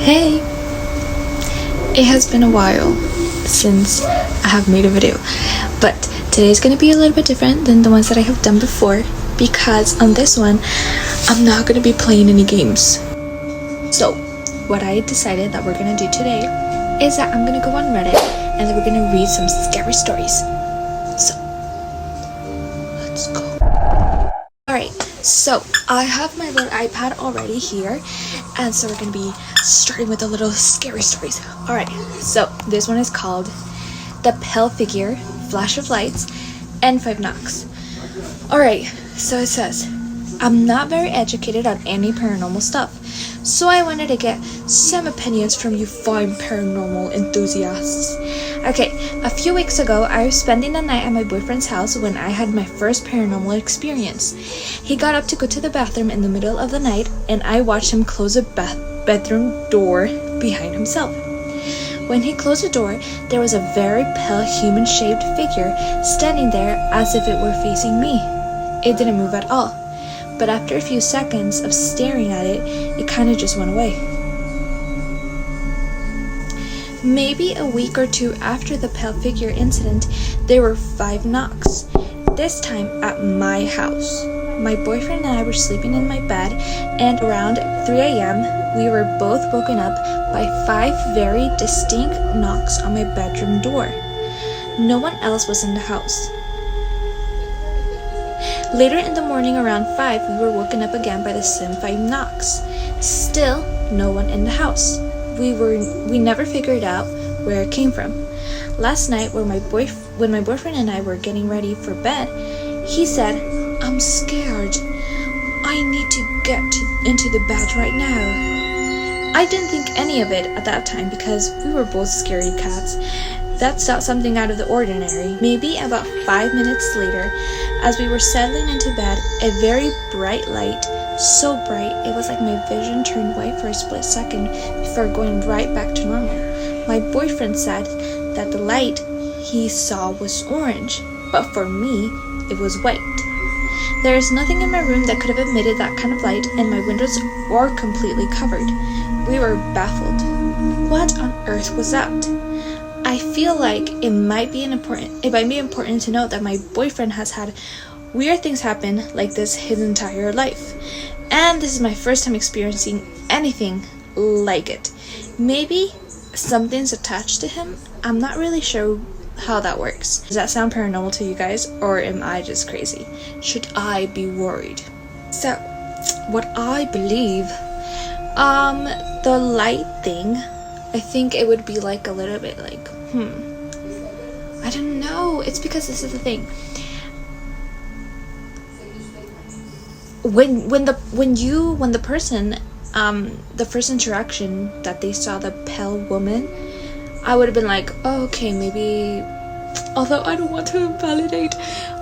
Hey! It has been a while since I have made a video, but today's gonna be a little bit different than the ones that I have done before because on this one, I'm not gonna be playing any games. So, what I decided that we're gonna do today is that I'm gonna go on Reddit and then we're gonna read some scary stories. So, let's go. Alright, so I have my little iPad already here, and so we're gonna be starting with the little scary stories. Alright, so this one is called The Pale Figure, Flash of Lights, and 5 Knocks. Alright, so it says, I'm not very educated on any paranormal stuff, so I wanted to get some opinions from you fine paranormal enthusiasts. Okay, a few weeks ago, I was spending the night at my boyfriend's house when I had my first paranormal experience. He got up to go to the bathroom in the middle of the night, and I watched him close a bedroom door behind himself. When he closed the door, there was a very pale human-shaped figure standing there as if it were facing me. It didn't move at all, but after a few seconds of staring at it, it kind of just went away. Maybe a week or two after the pale figure incident, there were 5 knocks, this time at my house. My boyfriend and I were sleeping in my bed, and around 3 a.m., we were both woken up by 5 very distinct knocks on my bedroom door. No one else was in the house. Later in the morning around 5, we were woken up again by the same 5 knocks. Still, no one in the house. We never figured out where it came from. Last night, when my boyfriend and I were getting ready for bed, he said, I'm scared. I need to get into the bed right now. I didn't think any of it at that time because we were both scaredy cats. That's not something out of the ordinary. Maybe about 5 minutes later, as we were settling into bed, a very bright light, so bright it was like my vision turned white for a split second before going right back to normal. My boyfriend said that the light he saw was orange, but for me, it was white. There is nothing in my room that could have emitted that kind of light, and my windows were completely covered. We were baffled. What on earth was that? I feel like it might be important to note that my boyfriend has had weird things happen like this his entire life, and this is my first time experiencing anything like it. Maybe something's attached to him. I'm not really sure how that works. Does that sound paranormal to you guys, or am I just crazy? Should I be worried? So, what I believe, the light thing, I think it would be like a little bit like, I don't know. It's because this is the thing. When the person, the first interaction that they saw the pale woman, I would have been like, oh, okay, maybe, although I don't want to invalidate,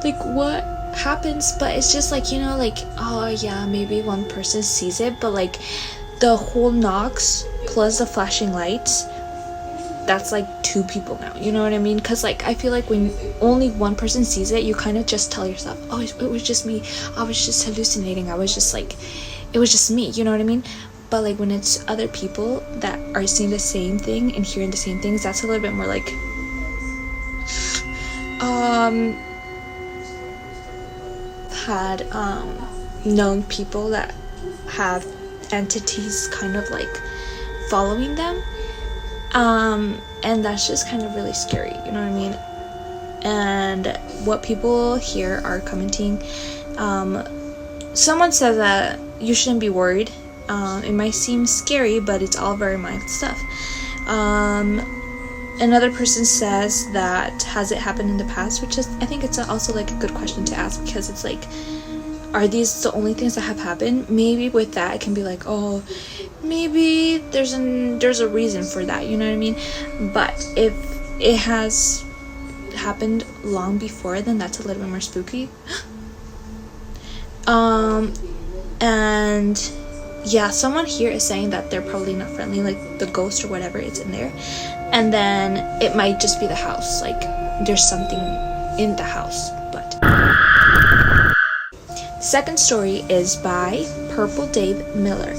like, what happens, but it's just like, like, oh, yeah, maybe one person sees it, but, like, the whole knocks plus the flashing lights, that's, like, 2 people now, you know what I mean? Because, like, I feel like when only one person sees it, you kind of just tell yourself, oh, it was just me, I was just hallucinating, I was just, like, it was just me, you know what I mean? But like when it's other people that are seeing the same thing and hearing the same things, that's a little bit more like had known people that have entities kind of like following them, and that's just kind of really scary, you know what I mean? And what people here are commenting, someone says that you shouldn't be worried. It might seem scary, but it's all very mind stuff. Another person says that has it happened in the past, which is, I think it's also like a good question to ask, because it's like, are these the only things that have happened? Maybe with that it can be like, oh, maybe there's a reason for that, you know what I mean? But if it has happened long before, then that's a little bit more spooky. And yeah, someone here is saying that they're probably not friendly, like the ghost or whatever is in there, and then it might just be the house, like there's something in the house. But second story is by Purple Dave Miller,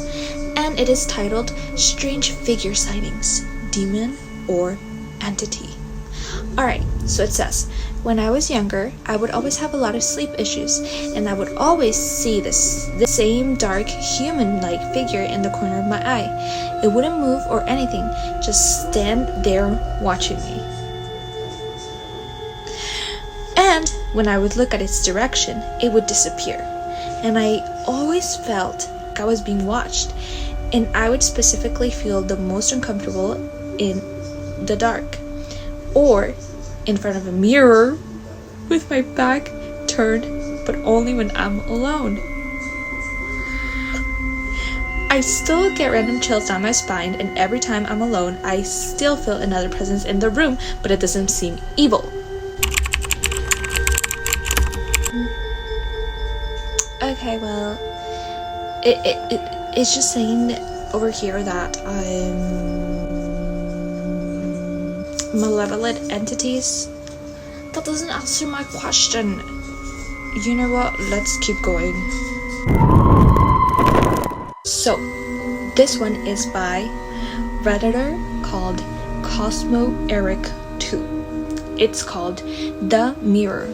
and and it is titled Strange Figure Sightings, Demon or Entity. Alright, so it says, when I was younger, I would always have a lot of sleep issues, and I would always see the same dark, human-like figure in the corner of my eye. It wouldn't move or anything, just stand there watching me. And when I would look at its direction, it would disappear. And I always felt like I was being watched, and I would specifically feel the most uncomfortable in the dark, or in front of a mirror with my back turned, but only when I'm alone. I still get random chills down my spine, and every time I'm alone, I still feel another presence in the room, but it doesn't seem evil. Okay, well, it's just saying over here that malevolent entities. That doesn't answer my question. You know what? Let's keep going. So, this one is by Redditor called Cosmo Eric 2. It's called The Mirror.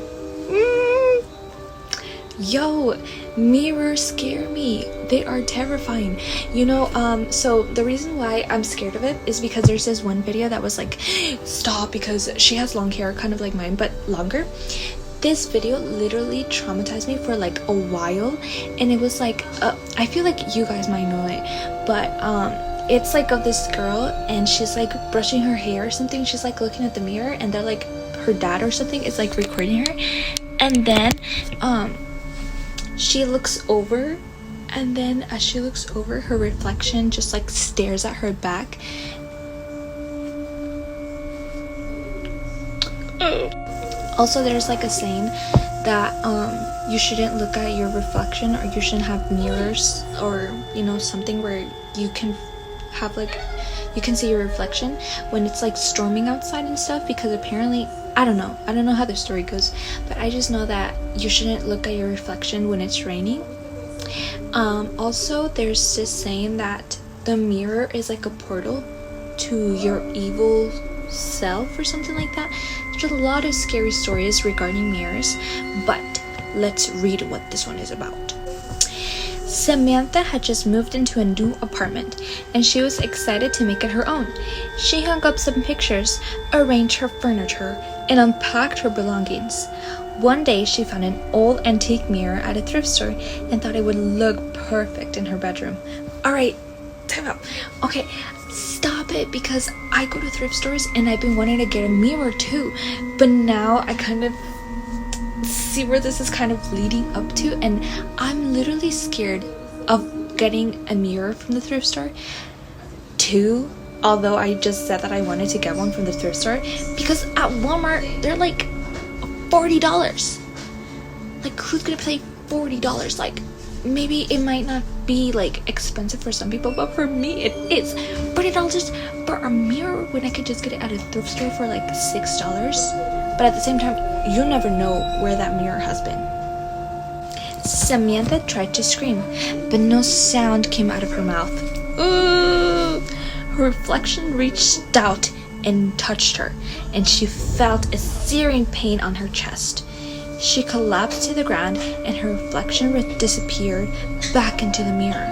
Yo, mirrors scare me. They are terrifying. You know, so the reason why I'm scared of it is because there's this one video that was like, stop, because she has long hair, kind of like mine, but longer. This video literally traumatized me for like a while, and it was like, I feel like you guys might know it, but it's like of this girl, and she's like brushing her hair or something. She's like looking at the mirror, and they're like, her dad or something is like recording her, and then she looks over, and then as she looks over, her reflection just like stares at her back. Also, there's like a saying that you shouldn't look at your reflection, or you shouldn't have mirrors, or you know, something where you can have like, you can see your reflection when it's like storming outside and stuff, because apparently, I don't know how the story goes, but I just know that you shouldn't look at your reflection when it's raining. Also, there's this saying that the mirror is like a portal to your evil self or something like that. There's a lot of scary stories regarding mirrors, but let's read what this one is about. Samantha had just moved into a new apartment, and she was excited to make it her own. She hung up some pictures, arranged her furniture, and unpacked her belongings. One day, she found an old antique mirror at a thrift store and thought it would look perfect in her bedroom. Alright, time out. Okay, stop it, because I go to thrift stores and I've been wanting to get a mirror too, but now I kind of see where this is kind of leading up to, and I'm literally scared of getting a mirror from the thrift store too, although I just said that I wanted to get one from the thrift store, because at Walmart they're like $40. Like, who's gonna pay $40? Like, maybe it might not be like expensive for some people, but for me it is. $40 for a mirror when I could just get it at a thrift store for like $6. But at the same time, you never know where that mirror has been. Samantha tried to scream, but no sound came out of her mouth. Ooh! Her reflection reached out and touched her, and she felt a searing pain on her chest. She collapsed to the ground, and her reflection disappeared back into the mirror.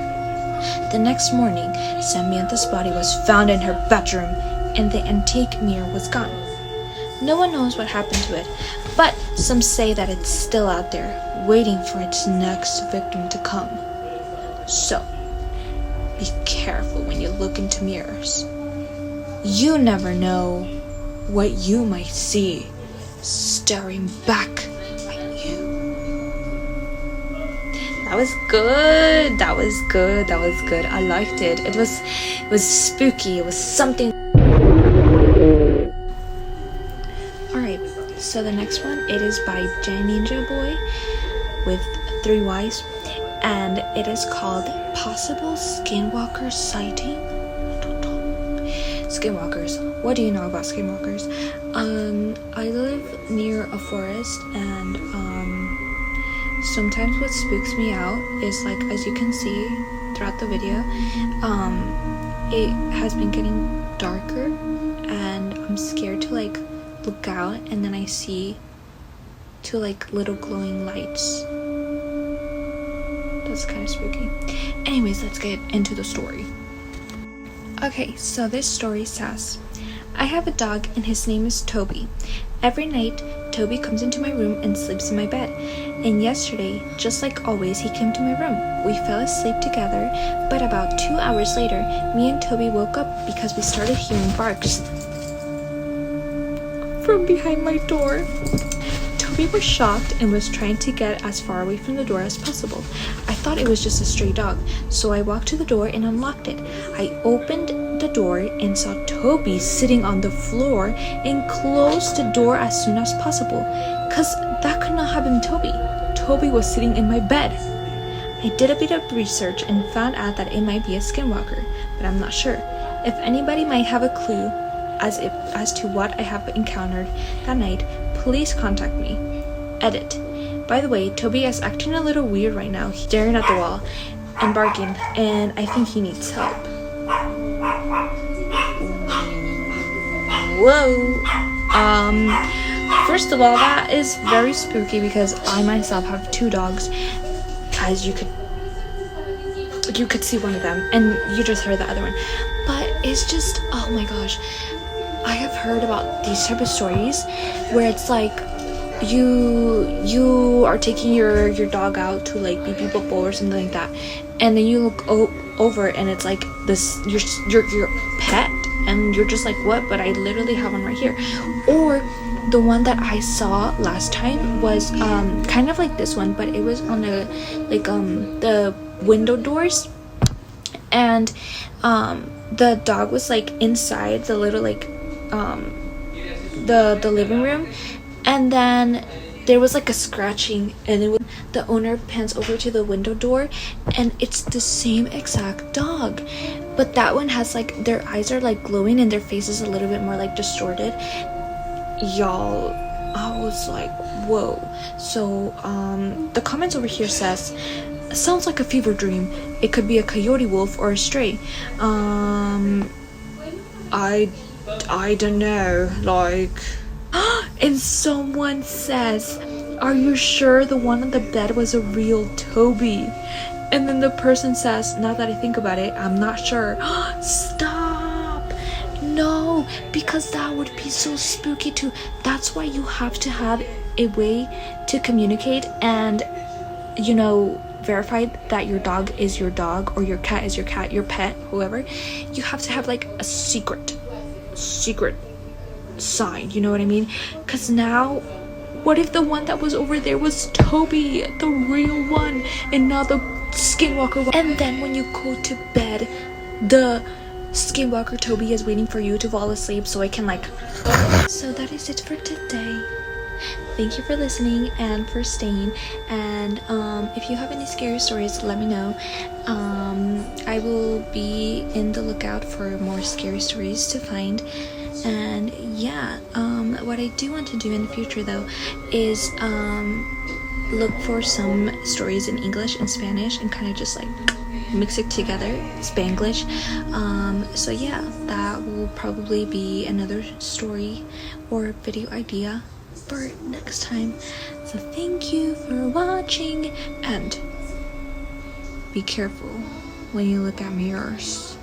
The next morning, Samantha's body was found in her bedroom, and the antique mirror was gone. No one knows what happened to it, but some say that it's still out there, waiting for its next victim to come. So, be careful when you look into mirrors. You never know what you might see staring back at you. That was good. That was good. That was good. I liked it. It was spooky. It was something. Alright, so the next one, it is by J Ninja Boy with 3 Ys, and it is called Possible Skinwalker Sighting. Skinwalkers. What do you know about skinwalkers? I live near a forest, and sometimes what spooks me out is, like, as you can see throughout the video, it has been getting darker and I'm scared to like look out, and then I see two like little glowing lights. That's kind of spooky. Anyways, let's get into the story. Okay, so this story says, I have a dog and his name is Toby. Every night, Toby comes into my room and sleeps in my bed. And yesterday, just like always, he came to my room. We fell asleep together, but about 2 hours later, me and Toby woke up because we started hearing barks from behind my door. Toby was shocked and was trying to get as far away from the door as possible. I thought it was just a stray dog, so I walked to the door and unlocked it. I opened the door and saw Toby sitting on the floor and closed the door as soon as possible, because that could not have been Toby. Toby was sitting in my bed. I did a bit of research and found out that it might be a skinwalker, but I'm not sure. If anybody might have a clue as to what I have encountered that night, please contact me. Edit. By the way, Toby is acting a little weird right now, staring at the wall and barking, and I think he needs help. Whoa. First of all, that is very spooky because I myself have 2 dogs, as you could see one of them and you just heard the other one. But it's just, oh my gosh, I have heard about these type of stories where it's like you are taking your dog out to like beep beep boop or something like that, and then you look over and it's like this your pet, and you're just like, what? But I literally have one right here. Or the one that I saw last time was kind of like this one, but it was on the like the window doors, and the dog was like inside the little like the living room, and then there was like a scratching, and it was, the owner pans over to the window door and it's the same exact dog, but that one has like, their eyes are like glowing and their face is a little bit more like distorted. Y'all, I was like, whoa. So the comments over here says, sounds like a fever dream. It could be a coyote, wolf, or a stray. I don't know, like. And someone says, are you sure the one on the bed was a real Toby? And then the person says, now that I think about it, I'm not sure. Stop! No, because that would be so spooky too. That's why you have to have a way to communicate and, you know, verify that your dog is your dog or your cat is your cat, your pet, whoever. You have to have like a secret sign, you know what I mean? Because now, what if the one that was over there was Toby, the real one, and not the skinwalker one? And then when you go to bed, the skinwalker Toby is waiting for you to fall asleep so I can like. So that is it for today. Thank you for listening and for staying, and if you have any scary stories, let me know. I will be in the lookout for more scary stories to find. And yeah, what I do want to do in the future though is look for some stories in English and Spanish and kind of just like mix it together, Spanglish. So yeah, that will probably be another story or video idea for next time. So thank you for watching, and be careful when you look at mirrors.